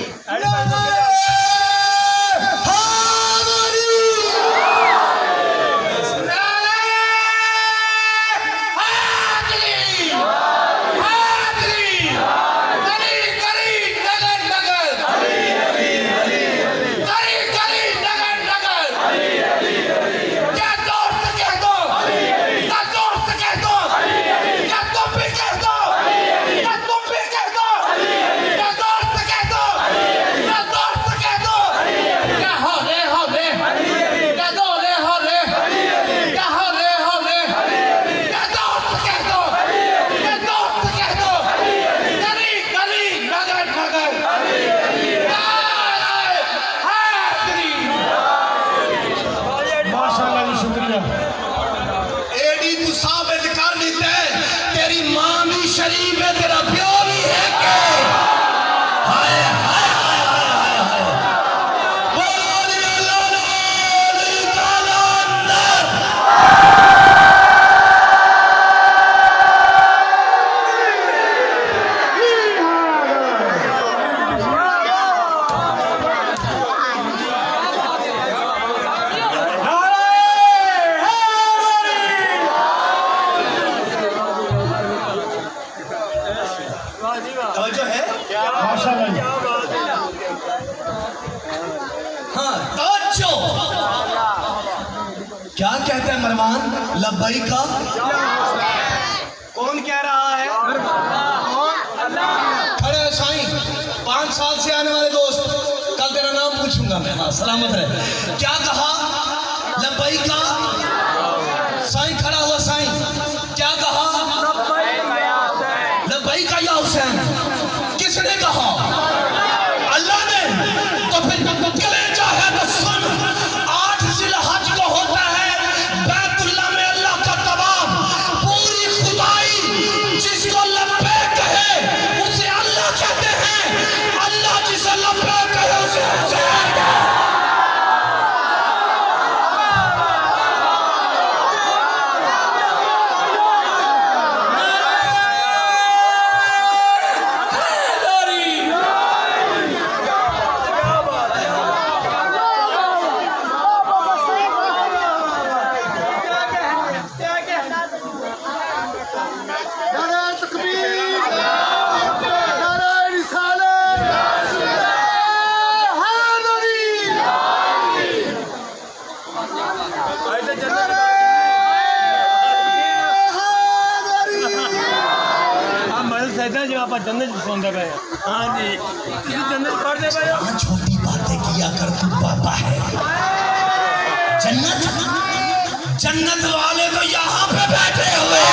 एडी तू साबित कर लेते तेरी मां भी शरीफ है तेरा प्यो भी है के हाय हाय हाय हाय हाय बोलो अल्लाह ताला जो है हाँ तवज्जो क्या कहते हैं मरमान लब्बई का कौन कह रहा है खड़े साईं 5 साल से आने वाले दोस्त कल तेरा नाम पूछूंगा मैं हाँ सलामत रहे क्या कहा लब्बई का साईं खड़ा हुआ साईं क्या कहा लब्बई का या हुसैन किसने कहा अल्लाह ने तो फिर कलेजा है तो सुन 8 जिलहज को होता है बैतुल्लाह में अल्लाह का तवाफ पूरी खुदाई जिसको लब्बैक कहे उसे अल्लाह कहते हैं अल्लाह जिसे लब्बैक कहे उसे हुसैन जन्नत सुनते पे हाँ जी जन्नत पढ़ते पे छोटी बातें किया कर तू बाबा है जन्नत जन्नत वाले तो यहाँ पे बैठे हुए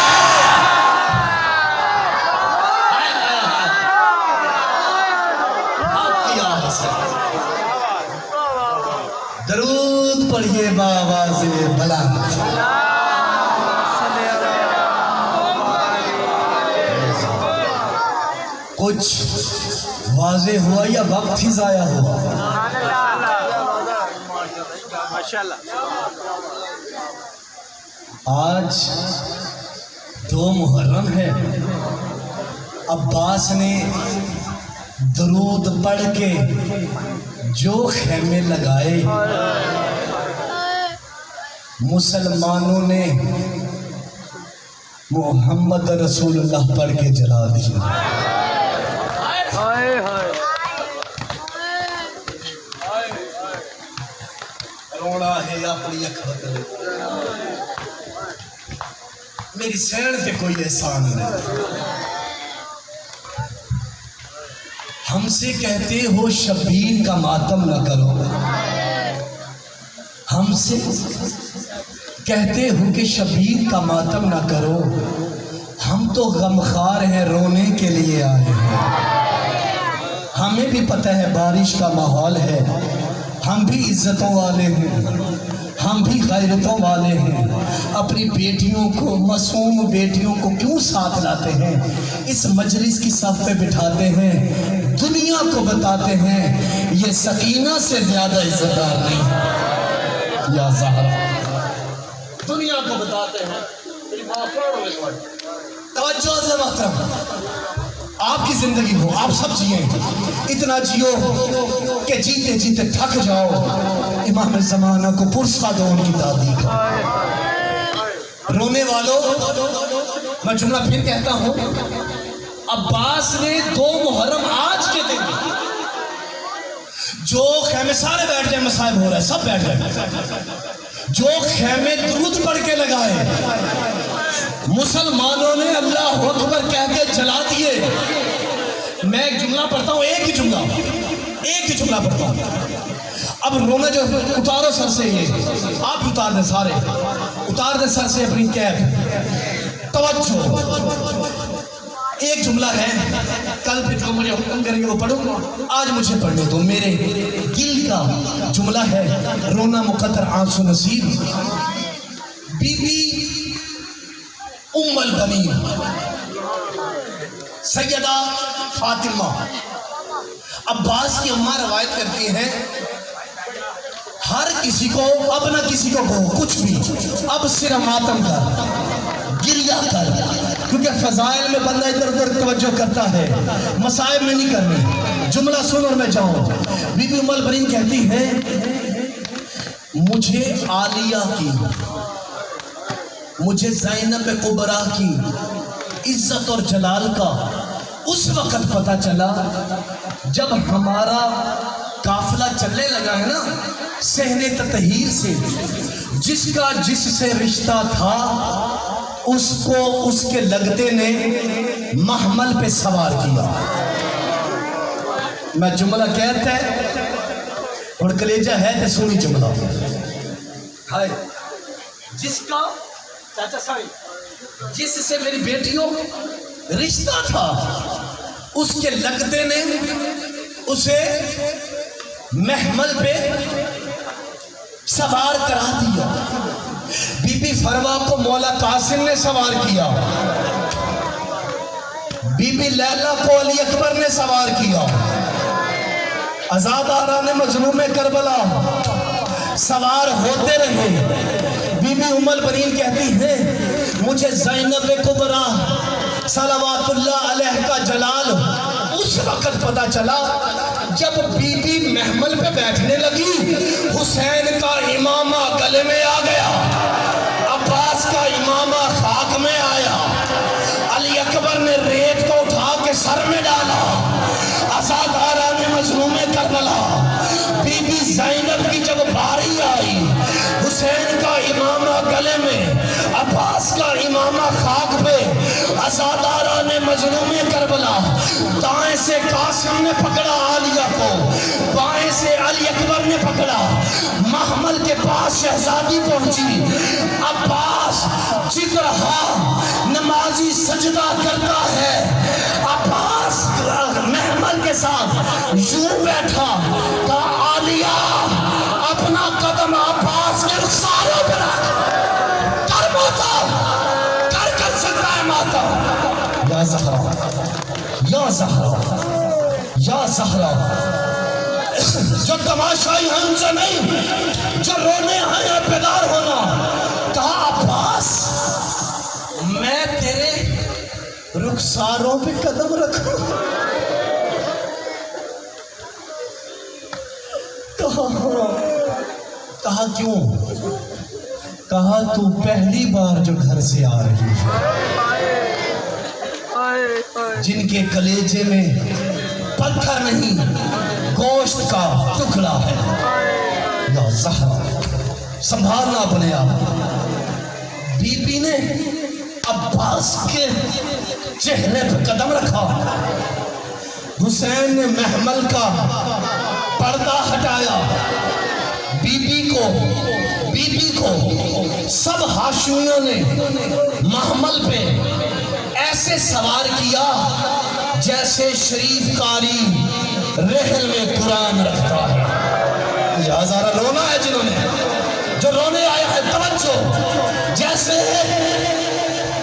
दरूद पढ़िए बाबा से भला कुछ वाजे हुआ या वक्त ही जाया हुआ आज 2 मुहर्रम है अब्बास ने दरूद पढ़ के जो खेमे लगाए मुसलमानों ने मोहम्मद रसूलुल्लाह पढ़ के जला दिया रोना है अपनी अख बदले मेरी सहन पे कोई एहसान नहीं हमसे कहते हो शबीर का मातम न करो हमसे कहते हो कि शबीर का मातम न करो हम तो गमखार हैं रोने के लिए आए हैं हमें भी पता है बारिश का माहौल है हम भी इज्जतों वाले हैं हम भी गैरतों वाले हैं अपनी बेटियों को, मासूम बेटियों को क्यों साथ लाते हैं, इस मजलिस की सफ पे बिठाते हैं, दुनिया को बताते हैं ये सकीना से ज्यादा इज्जतदार नहीं। या ज़हरा दुनिया को बताते हैं तवज्जो से मोहतरम, आपकी जिंदगी हो, आप सब जिए, इतना जियो कि जीते जीते थक जाओ। इमाम ज़माना को पुरस्कार दो उनकी दादी का। रोने वालों, मैं जुमला फिर कहता हूं, अब्बास ने 2 मुहर्रम आज के दिन जो खेमे, सारे बैठ जाए, मसाइब हो रहा है, सब बैठ जाए, जो खेमे दुरूद पढ़ के लगाए मुसलमानों ने अल्लाह अकबर कह के जला दिए। मैं एक जुमला पढ़ता हूं, एक ही जुमला पढ़ता हूं। अब रोना जो उतारो सर से, ये आप उतार दे, सारे उतार दे सर से अपनी कैप। तवज्जो, एक जुमला है, कल फिर जो मुझे हुक्म करेंगे वो पढ़ूंगा, आज मुझे पढ़ने दो। मेरे दिल का जुमला है, रोना मुकद्दर आंसू नसीब। बीबी उम्मुल बनीन सैयदा फातिमा, अब्बास की अम्मा रवायत करती हैं, हर किसी को, अब ना किसी को कहो कुछ भी, अब सिर्फ मातम कर, गिरिया कर, क्योंकि फजाइल में बंदा इधर उधर तवज्जो करता है, मसाइब में नहीं करनी। जुमला सुन और मैं जाऊं। बीबी उम्मुल बनीन कहती है, मुझे आलिया की, मुझे ज़ैनब कुबरा की इज्जत और जलाल का उस वक्त पता चला जब हमारा काफिला चलने लगा है ना सहने ततहीर से, जिसका जिससे रिश्ता था उसको उसके लगते ने महमल पे सवार किया। मैं जुमला कहता है और कलेजा है तो सुनी जुमला है, जिसका चाचा साई जिससे मेरी बेटियों रिश्ता था उसके लगते ने उसे महमल पे सवार करा दिया। बीबी फरवा को मौला कासिम ने सवार किया, बीबी लैला को अली अकबर ने सवार किया, आज़ादारा ने मजलूम करबला सवार होते रहे। बीबी उम्मुल बनीन कहती है, मुझे ज़ैनब कुबरा सलवातुल्लाह अलैहा का जलाल उस वक्त पता चला जब बीबी महमल पे बैठने लगी, हुसैन का इमामा गले में आ गया, अब्बास का इमामा खाक में आया, अली अकबर ने रेत को उठा के सर में डाला, आज़ादारा ने मजलूम करबला। बीबी ज़ैनब की जब बारी आई, हुसैन का इमामा गले में, अब्बास का इमामा खाक पे, आज़ादारा ने मजलूम करबला, दाएं से कासिम ने पकड़ा आलिया को, बाएं से अली अकबर ने पकड़ा, महमल के पास शहजादी पहुंची। अब्बास जिगरहा नमाजी सजदा करता है, अब्बास महमल के साथ यूं बैठा, कहा आलिया अपना कदम अब्बास के रुखसारों पर कर माता, कर सकता है माता। या ज़हरा, या ज़हरा, या ज़हरा, जो तमाशाई हमसे नहीं, जो रोने आए बेदार होना। कहा अब्बास मैं तेरे रुखसारों पे कदम रखूं। कहा क्यों? कहा तू पहली बार जो घर से आ रही है, जिनके कलेजे में पत्थर नहीं गोश्त का टुकड़ा है। या ज़हरा, संभालना अपने आप। बीबी ने अब्बास के चेहरे पर कदम रखा, हुसैन ने महमल का पर्दा हटाया, बीबी को सब हाशिमियों ने महमल पे ऐसे सवार किया जैसे शरीफ कारी रहल में कुरान रखता है। ये हज़ारा रोना है, जिन्होंने जो रोने आया है, तवज्जो, जैसे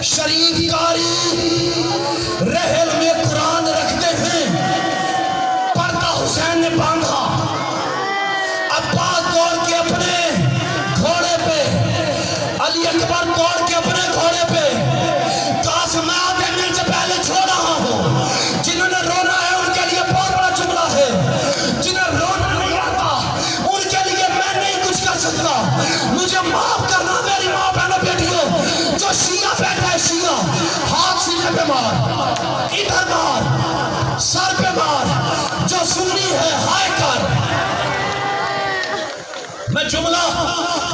शरीफ कारी रहल में कुरान रखते हैं, पर्दा हुसैन ने बांधा, अब्बास दौड़ के अपने घोड़े पे, अली अकबर दौड़ के अपने घोड़े पे, काश मैं आधे मिनट से पहले छोड़ रहा हूं। जिन्होंने रोना है उनके लिए बहुत बड़ा जुमला है, जिन्हें रोना नहीं आता उनके लिए मैं नहीं कुछ कर सकता। मुझे माफ करना मेरी माँ बहनों बेटियों, जो शिया बैठा है, शिया हाथ सीने पे मार, इधर मार, सर पे मार, जो सुन्नी है हाय कर। मैं जुमला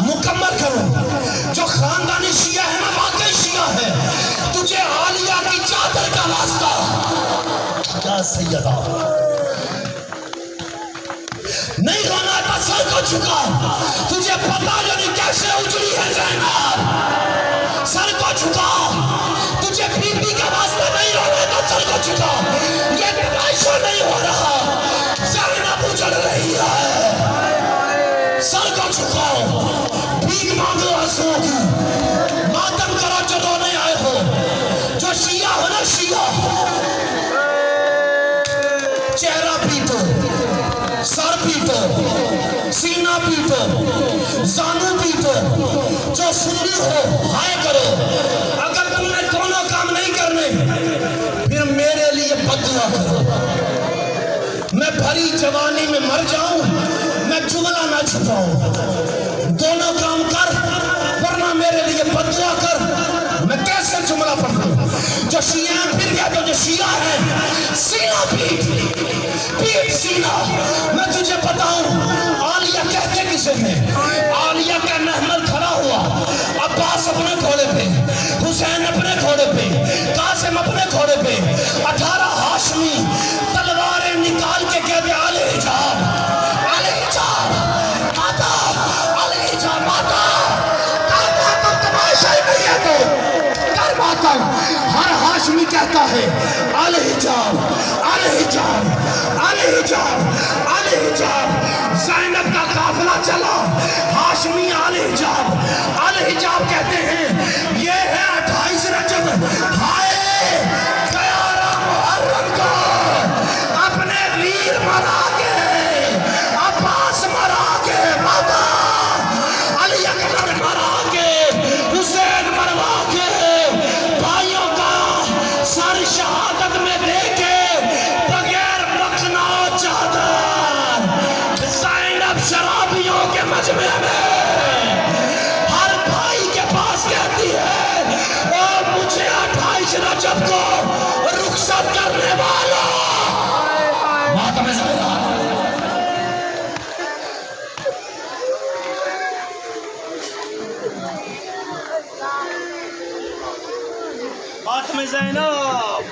मुकम्मल करूं, जो खानदानी शिया है ना वाकई शिया है, तुझे आलिया की चादर का वास्ता क्या सैयदा, नहीं रोना था सर को झुका, तुझे पता नहीं कैसे उजड़ी है ज़ैनब, सर को झुका, तुझे बीबी का वास्ता नहीं रोना था सर को झुका, ये तमाशा नहीं हो रहा, ज़ैनब उजड़ रही है, सर को झुकाओ, भीख मांगो आंसुओं की, मातम करो जो रोने आए हो, जो शिया हो ना शिया, चेहरा पीटो, सर पीटो, सीना पीटो, जानू पीटो, जो सुन्नी हो हाय करो। अगर तुमने दोनों काम नहीं करने फिर मेरे लिए बदुआ करो, मैं भरी जवानी में मर जाऊं, मैं जुमला ना छुपाऊं, दोनों काम कर वरना मेरे लिए बदुआ कर। मैं कैसे जुमला पढ़ूं? जो शिया है फिर क्या, तो जो शिया है सीना पीट, पीट सीना। मैं तुझे बताऊं आलिया कहते किसे हैं, आलिया का महमल खड़ा हुआ, अब्बास अपने घोड़े पे, हुसैन अपने घोड़े पे, कासिम अपने घोड़े पे, 18 हाशमी तलवारें निकाल के कहते आले हिजाब, आले हिजाब माता, आले हिजाब माता, कर माता, तमाशा ही नहीं है तो कर माता। हर हाशमी कहता है आले हिजाब, आले हिजाब, आले हिजाब, आले हिजाब। ज़ैनब का काफिला चला, हाशमी आले हिजाब, आले हिजाब कहते हैं ये है 28 रजब, हाय कयारा मुहर्रम को अपने वीर मरा के, अब्बास मरा के, माता अली अकबर मरा के, हुसैन मरवा के, भाइयों का सर शहादत में दे के, बगैर मखना चादर, ज़ैनब शराबियों के मजमे में हर भाई के पास कहती है और मुझे 28 रजब को रुखसत करने वाला मातम ज़हरा। फातिमा ज़ैनब